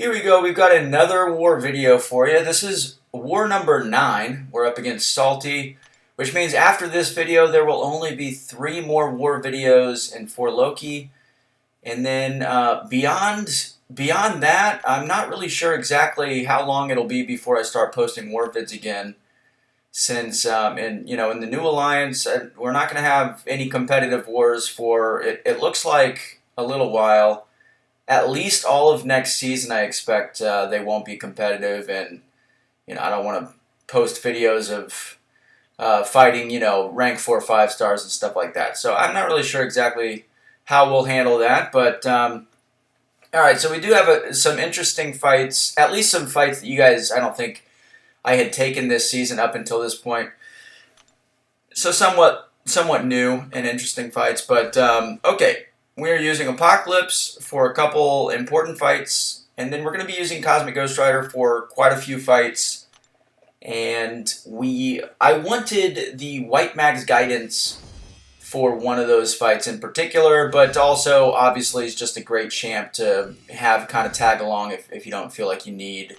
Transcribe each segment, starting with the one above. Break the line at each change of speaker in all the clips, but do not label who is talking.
Here we go, we've got another war video for you. This is war number 9. We're up against Salty, which means after this video there will only be 3 more war videos in For Loki. And then beyond that, I'm not really sure exactly how long it'll be before I start posting war vids again. Since in the new alliance, we're not going to have any competitive wars for it looks like a little while. At least all of next season, I expect they won't be competitive, and I don't want to post videos of fighting rank 4 5 stars and stuff like that. So I'm not really sure exactly how we'll handle that, but all right. So we do have some interesting fights, at least some fights that you guys I don't think I had taken this season up until this point. So somewhat new and interesting fights, but okay. We're using Apocalypse for a couple important fights, and then we're going to be using Cosmic Ghost Rider for quite a few fights. And I wanted the White Mag's Guidance for one of those fights in particular, but also obviously it's just a great champ to have kind of tag along if you don't feel like you need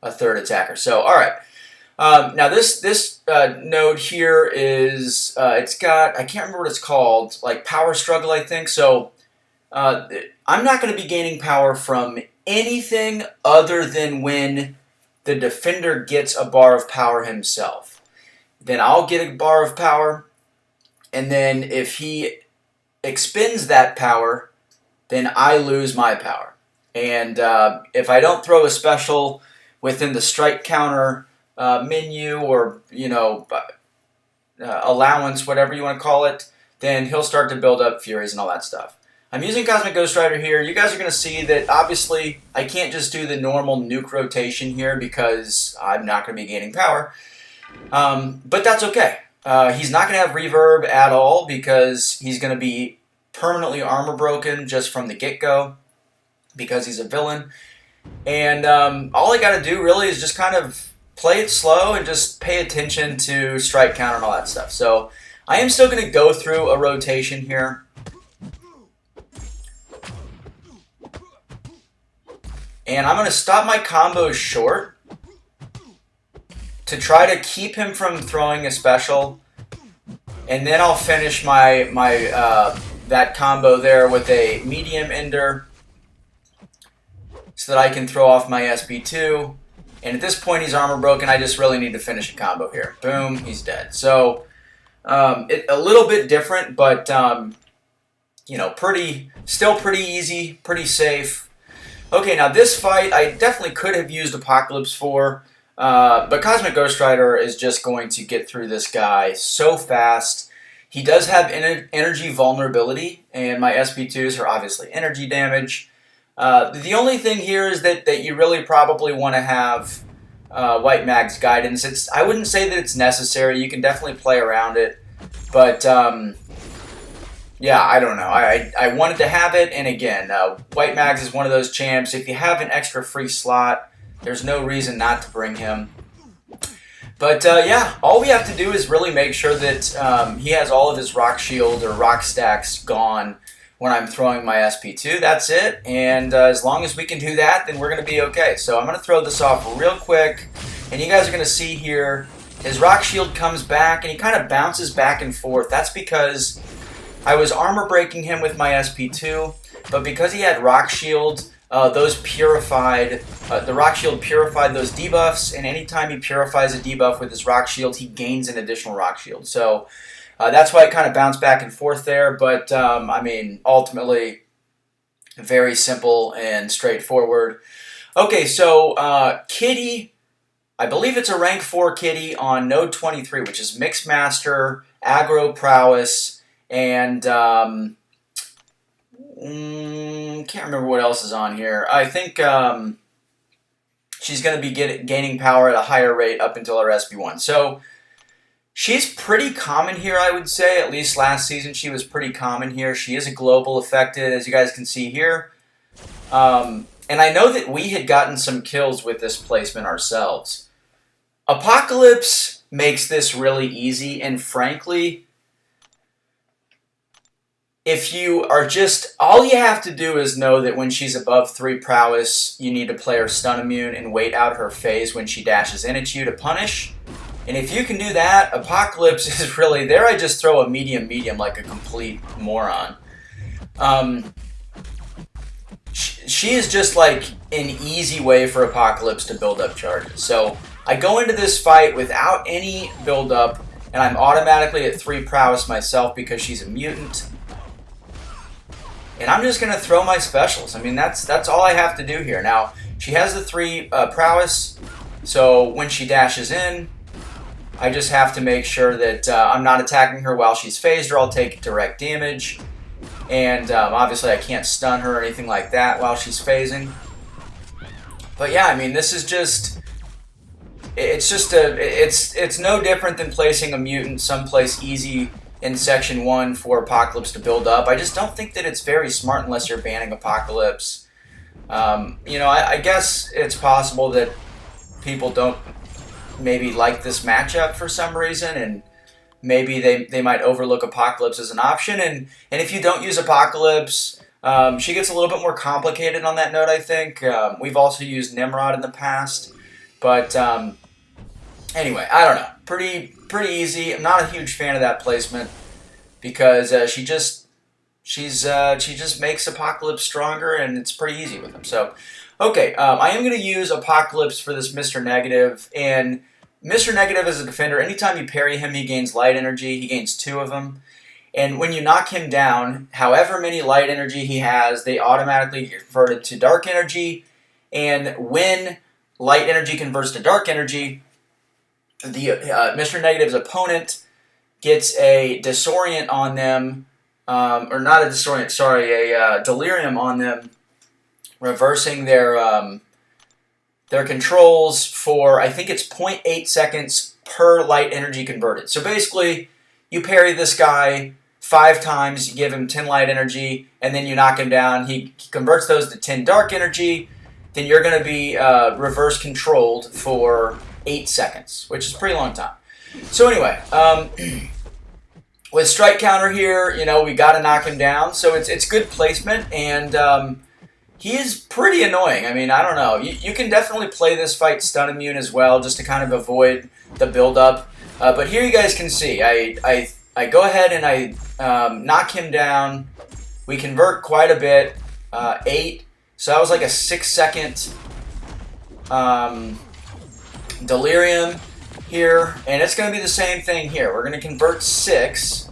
a third attacker. So alright. Now this node here is it's got, I can't remember what it's called, like Power Struggle, I think. So I'm not going to be gaining power from anything other than when the defender gets a bar of power himself. Then I'll get a bar of power, and then if he expends that power, then I lose my power. And if I don't throw a special within the strike counter menu or allowance, whatever you want to call it, then he'll start to build up Furies and all that stuff. I'm using Cosmic Ghost Rider here. You guys are going to see that obviously I can't just do the normal nuke rotation here because I'm not going to be gaining power. But that's okay. He's not going to have reverb at all because he's going to be permanently armor broken just from the get-go because he's a villain. And all I got to do really is just kind of play it slow and just pay attention to strike counter and all that stuff. So I am still going to go through a rotation here. And I'm going to stop my combos short to try to keep him from throwing a special. And then I'll finish my that combo there with a medium ender so that I can throw off my SB2. And at this point, he's armor broken. I just really need to finish a combo here. Boom, he's dead. So, a little bit different, but, still pretty easy, pretty safe. Okay, now this fight, I definitely could have used Apocalypse for, but Cosmic Ghost Rider is just going to get through this guy so fast. He does have energy vulnerability, and my SB2s are obviously energy damage. The only thing here is that you really probably want to have White Mag's Guidance. I wouldn't say that it's necessary. You can definitely play around it. But, yeah, I don't know. I wanted to have it. And again, White Mag's is one of those champs. If you have an extra free slot, there's no reason not to bring him. But, yeah, all we have to do is really make sure that he has all of his rock shield or rock stacks gone when I'm throwing my SP2. That's it, and as long as we can do that, then we're going to be okay. So I'm going to throw this off real quick, and you guys are going to see here, his rock shield comes back, and he kind of bounces back and forth. That's because I was armor breaking him with my SP2, but because he had rock shield, the rock shield purified those debuffs, and anytime he purifies a debuff with his rock shield, he gains an additional rock shield. So that's why it kind of bounced back and forth there, but I mean, ultimately, very simple and straightforward. Okay, so Kitty, I believe it's a rank 4 Kitty on node 23, which is Mixed Master, Aggro Prowess, and can't remember what else is on here. I think she's going to be gaining power at a higher rate up until her SB1. So she's pretty common here, I would say. At least last season she was pretty common here. She is a global affected, as you guys can see here. And I know that we had gotten some kills with this placement ourselves. Apocalypse makes this really easy, and frankly, if you are just, all you have to do is know that when she's above 3 prowess, you need to play her stun immune and wait out her phase when she dashes in at you to punish. And if you can do that, Apocalypse is really, there I just throw a medium like a complete moron. She is just like an easy way for Apocalypse to build up charges. So I go into this fight without any build up, and I'm automatically at 3 prowess myself because she's a mutant. And I'm just going to throw my specials. I mean, that's all I have to do here. Now, she has the 3 prowess, so when she dashes in, I just have to make sure that I'm not attacking her while she's phased, or I'll take direct damage. And obviously I can't stun her or anything like that while she's phasing. But yeah, I mean, this is just... It's no different than placing a mutant someplace easy in Section 1 for Apocalypse to build up. I just don't think that it's very smart unless you're banning Apocalypse. You know, I guess it's possible that people don't maybe like this matchup for some reason, and maybe they might overlook Apocalypse as an option. And if you don't use Apocalypse, she gets a little bit more complicated on that note, I think. We've also used Nimrod in the past. But anyway, I don't know. Pretty easy. I'm not a huge fan of that placement because she just makes Apocalypse stronger, and it's pretty easy with him. So, okay, I am going to use Apocalypse for this Mr. Negative, and Mr. Negative as a defender, anytime you parry him, he gains light energy. He gains 2 of them. And when you knock him down, however many light energy he has, they automatically get converted to dark energy. And when light energy converts to dark energy, the Mr. Negative's opponent gets a disorient on them, or not a disorient, sorry, a delirium on them, reversing their controls for, I think it's 0.8 seconds per light energy converted. So basically, you parry this guy 5 times, you give him 10 light energy, and then you knock him down. He converts those to 10 dark energy. Then you're going to be reverse controlled for 8 seconds, which is a pretty long time. So anyway, with strike counter here, you know, we got to knock him down. So it's good placement, and he is pretty annoying. I mean, I don't know. You can definitely play this fight stun immune as well, just to kind of avoid the build-up. But here you guys can see, I go ahead and I knock him down. We convert quite a bit, 8. So that was like a 6-second delirium here, and it's going to be the same thing here. We're going to convert 6.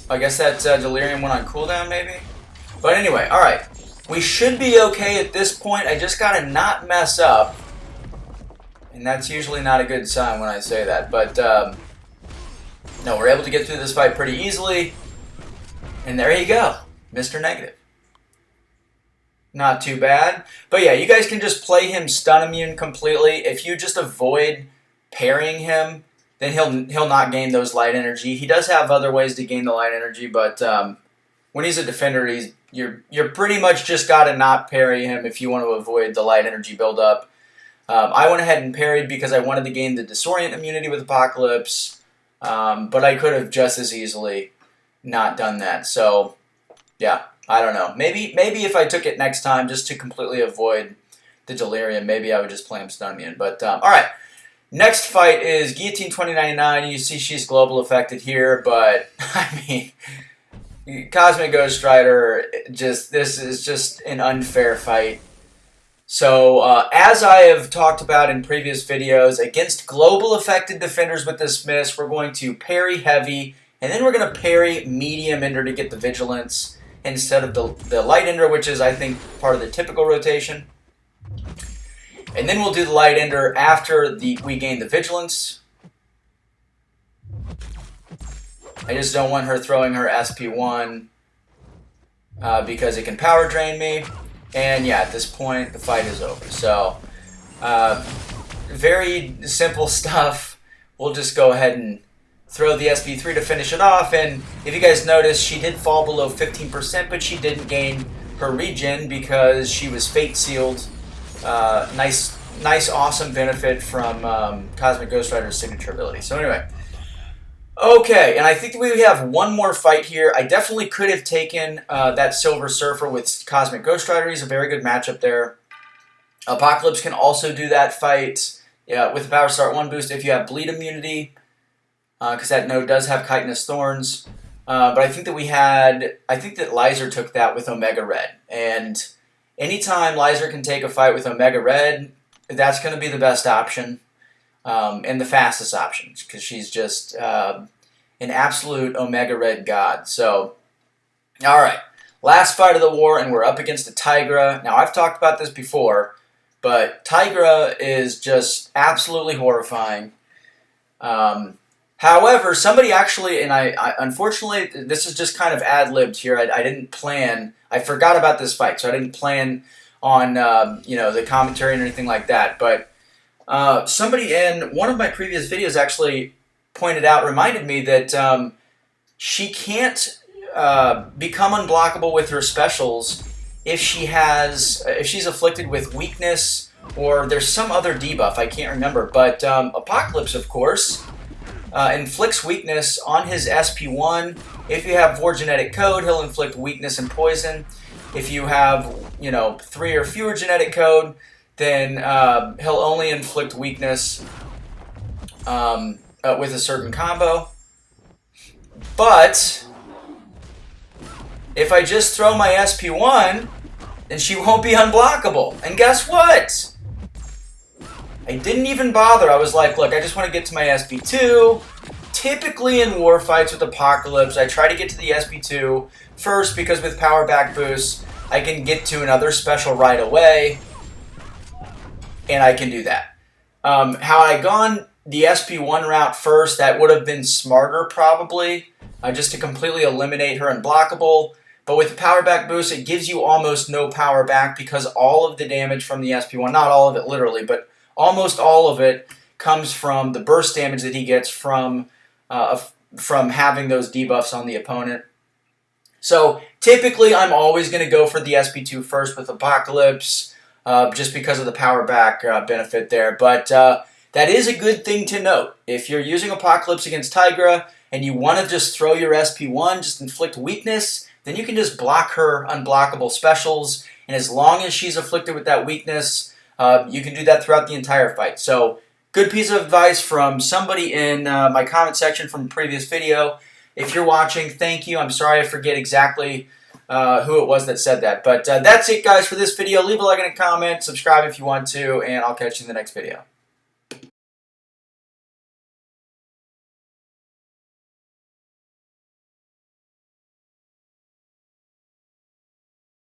I guess that delirium went on cooldown maybe? But anyway, alright. We should be okay at this point. I just got to not mess up. And that's usually not a good sign when I say that. But, no, we're able to get through this fight pretty easily. And there you go. Mr. Negative. Not too bad. But yeah, you guys can just play him stun immune completely. If you just avoid parrying him, then he'll not gain those light energy. He does have other ways to gain the light energy, but when he's a defender, you're pretty much just got to not parry him if you want to avoid the light energy buildup. I went ahead and parried because I wanted to gain the disorient immunity with Apocalypse, but I could have just as easily not done that. So yeah. I don't know. Maybe if I took it next time just to completely avoid the delirium, maybe I would just play him stun immune. But all right, next fight is Guillotine 2099. You see she's global affected here, but I mean, Cosmic Ghost Rider. This is just an unfair fight. So as I have talked about in previous videos, against global affected defenders with this miss, we're going to parry heavy, and then we're going to parry medium ender to get the vigilance, instead of the light ender, which is, I think, part of the typical rotation. And then we'll do the light ender after we gain the vigilance. I just don't want her throwing her SP1 because it can power drain me. And yeah, at this point, the fight is over. So, very simple stuff. We'll just go ahead and throw the SP3 to finish it off, and if you guys notice, she did fall below 15%, but she didn't gain her regen because she was fate sealed. Nice, awesome benefit from Cosmic Ghost Rider's signature ability. So anyway, Okay, and I think that we have one more fight here. I definitely could have taken that Silver Surfer with Cosmic Ghost Rider. He's a very good matchup there. Apocalypse can also do that fight with the Power Start 1 boost if you have Bleed Immunity, because that node does have Chitinous Thorns. But I think that Lizer took that with Omega Red. And anytime Lizer can take a fight with Omega Red, that's going to be the best option. And the fastest option, because she's just an absolute Omega Red god. So, alright, last fight of the war, and we're up against a Tigra. Now, I've talked about this before, but Tigra is just absolutely horrifying. However, somebody actually, and I unfortunately, this is just kind of ad-libbed here. I didn't plan, I forgot about this fight, so I didn't plan on, the commentary and anything like that, but somebody in one of my previous videos actually reminded me that she can't become unblockable with her specials if she's afflicted with weakness, or there's some other debuff, I can't remember. But Apocalypse, of course, inflicts weakness on his SP1. If you have Vor Genetic Code, he'll inflict weakness and poison. If you have, 3 or fewer genetic code, then he'll only inflict weakness with a certain combo. But if I just throw my SP1, then she won't be unblockable. And guess what? I didn't even bother. I was like, look, I just want to get to my SP2. Typically in war fights with Apocalypse, I try to get to the SP2 first, because with power back boosts, I can get to another special right away. And I can do that. Had I gone the SP1 route first, that would have been smarter probably, just to completely eliminate her unblockable. But with the power back boost, it gives you almost no power back, because all of the damage from the SP1, not all of it literally, but almost all of it comes from the burst damage that he gets from having those debuffs on the opponent. So typically I'm always going to go for the SP2 first with Apocalypse, just because of the power back benefit there. But that is a good thing to note. If you're using Apocalypse against Tigra and you want to just throw your SP1, just inflict weakness, then you can just block her unblockable specials. And as long as she's afflicted with that weakness, you can do that throughout the entire fight. So, good piece of advice from somebody in my comment section from the previous video. If you're watching, thank you. I'm sorry I forget exactly who it was that said that. But that's it, guys, for this video. Leave a like and a comment. Subscribe if you want to, and I'll catch you in the next video.